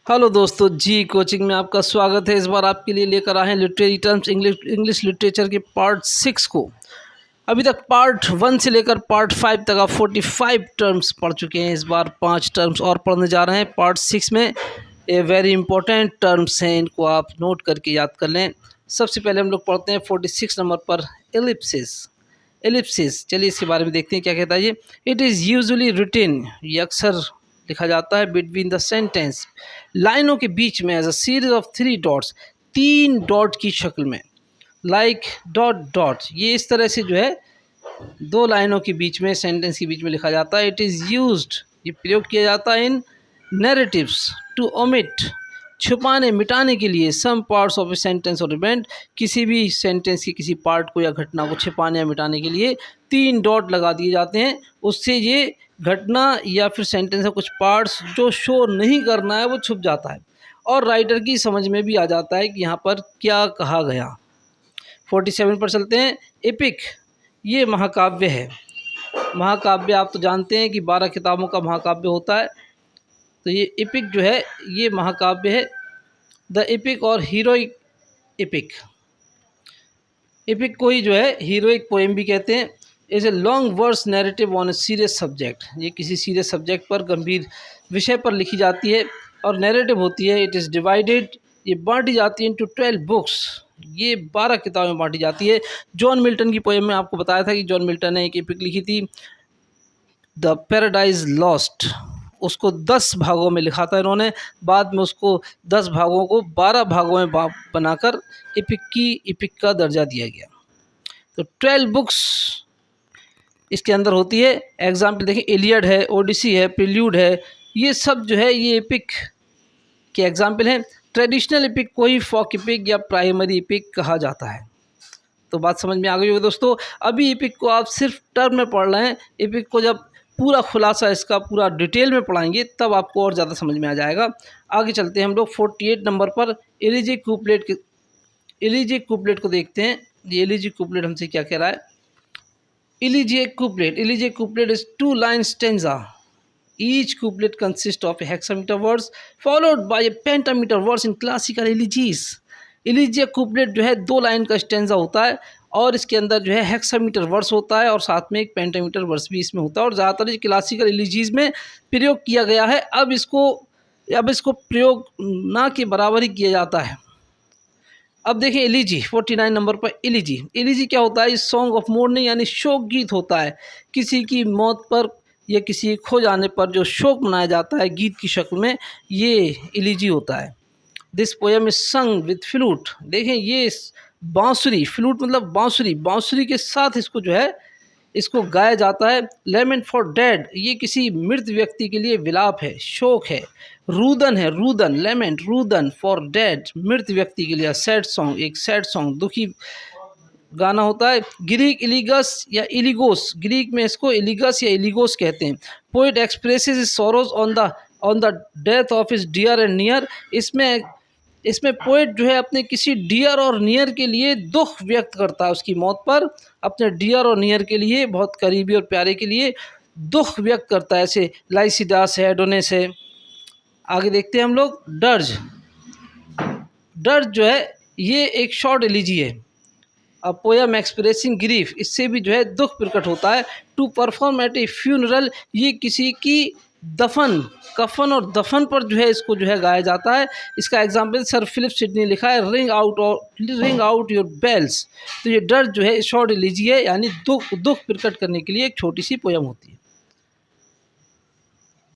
Hello दोस्तों जी, coaching में आपका स्वागत है। इस बार आपके लिए लेकर आए हैं लिटरेरी टर्म्स इंग्लिश लिटरेचर के पार्ट 6 को। अभी तक पार्ट 1 से लेकर पार्ट 5 तक आप 45 टर्म्स पढ़ चुके हैं। इस बार 5 टर्म्स और पढ़ने जा रहे हैं पार्ट 6 में। ये वेरी इंपॉर्टेंट टर्म्स हैं, इनको आप नोट करके याद कर लें। सबसे पहले हम लोग पढ़ते हैं 46 नंबर पर एलिप्सिस। एलिप्सिस, चलिए इसके बारे में देखते हैं क्या कहता है ये। इट इज़ यूजुअली रिटन, ये अक्सर लिखा जाता है बिटवीन द सेंटेंस, लाइनों के बीच में, as a series of 3 dots, 3 dot की शक्ल में। लाइक डॉट डॉट, ये इस तरह से जो है 2 लाइनों के बीच में, सेंटेंस के बीच में लिखा जाता है। इट इज़ यूज्ड, ये प्रयोग किया जाता है इन नैरेटिव्स टू ओमिट, छुपाने मिटाने के लिए, some parts of a sentence और इवेंट, किसी भी सेंटेंस की किसी पार्ट को या घटना को छिपाने या मिटाने के लिए 3 डॉट लगा दिए जाते हैं। उससे ये घटना या फिर सेंटेंस का कुछ पार्ट्स जो शो नहीं करना है वो छुप जाता है और राइटर की समझ में भी आ जाता है कि यहाँ पर क्या कहा गया। 47 पर चलते हैं। एपिक, ये महाकाव्य है। महाकाव्य आप तो जानते हैं कि 12 किताबों का महाकाव्य होता है, तो ये एपिक जो है ये महाकाव्य है। द एपिक और हीरोइक एपिक, एपिक को ही जो है हीरोइक पोएम भी कहते हैं। Is a long verse narrative on a serious subject, ये किसी सीरियस सब्जेक्ट पर, गंभीर विषय पर लिखी जाती है और नैरेटिव होती है। इट इज़ डिवाइडेड, ये बांटी जाती है इनटू 12 बुक्स, ये 12 किताबों में बांटी जाती है। जॉन मिल्टन की पोएम में आपको बताया था कि जॉन मिल्टन ने एक एपिक लिखी थी, द पैराडाइज लॉस्ट, उसको 10 भागों में लिखा था इन्होंने। बाद में उसको 10 भागों को 12 भागों में बनाकर एपिक का दर्जा दिया गया। तो 12 बुक्स इसके अंदर होती है। एग्जाम्पल देखें, इलियड है, ओडिसी है, प्रिल्यूड है, ये सब जो है ये एपिक के एग्जाम्पल हैं। ट्रेडिशनल एपिक को ही फोक एपिक या प्राइमरी एपिक कहा जाता है। तो बात समझ में आ गई होगी दोस्तों। अभी एपिक को आप सिर्फ टर्म में पढ़ रहे हैं, एपिक को जब पूरा खुलासा इसका पूरा डिटेल में पढ़ाएंगे तब आपको और ज़्यादा समझ में आ जाएगा। आगे चलते हैं हम लोग 48 नंबर पर एलिजी कुप्लेट को देखते हैं। ये एलिजी कुप्लेट हमसे क्या कह रहा है। Elegy couplet is 2 line stanza, each couplet consist of a hexameter verse followed by a pentameter verse in classical elegies. Elegy couplet जो है 2 लाइन का स्टेंजा होता है और इसके अंदर जो है हेक्सामीटर वर्स होता है और साथ में एक पेंटामीटर वर्स भी इसमें होता है और ज़्यादातर क्लासिकल एलिजीज में प्रयोग किया गया है। अब इसको प्रयोग ना के बराबर ही किया जाता है। अब देखें एलिजी 49 नंबर पर। एलिजी क्या होता है। इस सॉन्ग ऑफ मोर्निंग यानी शोक गीत होता है। किसी की मौत पर या किसी खो जाने पर जो शोक मनाया जाता है गीत की शक्ल में, ये एलिजी होता है। दिस पोएम इज संग विद फ्लूट, देखें ये बांसुरी, फ्लूट मतलब बांसुरी के साथ इसको जो है इसको गाया जाता है। लेमेंट फॉर डेड, ये किसी मृत व्यक्ति के लिए विलाप है, शोक है। रूदन है, रूदन, लेमेंट, रूदन फॉर डेड, मृत व्यक्ति के लिए। सैड सॉन्ग, एक सैड सॉन्ग, दुखी गाना होता है। ग्रीक इलिगस या इलिगोस, ग्रीक में इसको इलिगस या इलिगोस कहते हैं। Poet expresses his sorrows on the death of his dear and near, इसमें पोइट जो है अपने किसी डियर और नियर के लिए दुख व्यक्त करता है, उसकी मौत पर अपने डियर और नियर के लिए, बहुत करीबी और प्यारे के लिए दुख व्यक्त करता है। ऐसे लाइसिडास है, एडोनेस है। आगे देखते हैं हम लोग डर्ज जो है ये एक शॉर्ट एलिजी है। अब पोएम एक्सप्रेसिंग ग्रीफ, इससे भी जो है दुख प्रकट होता है। To perform at a funeral, ये किसी की कफन और दफन पर जो है इसको जो है गाया जाता है। इसका एग्जाम्पल सर फिलिप सिडनी लिखा है, रिंग आउट योर बेल्स। तो ये डर्ज जो है शॉर्ट एलिजी है, यानी दुख प्रकट करने के लिए एक छोटी सी पोएम होती है।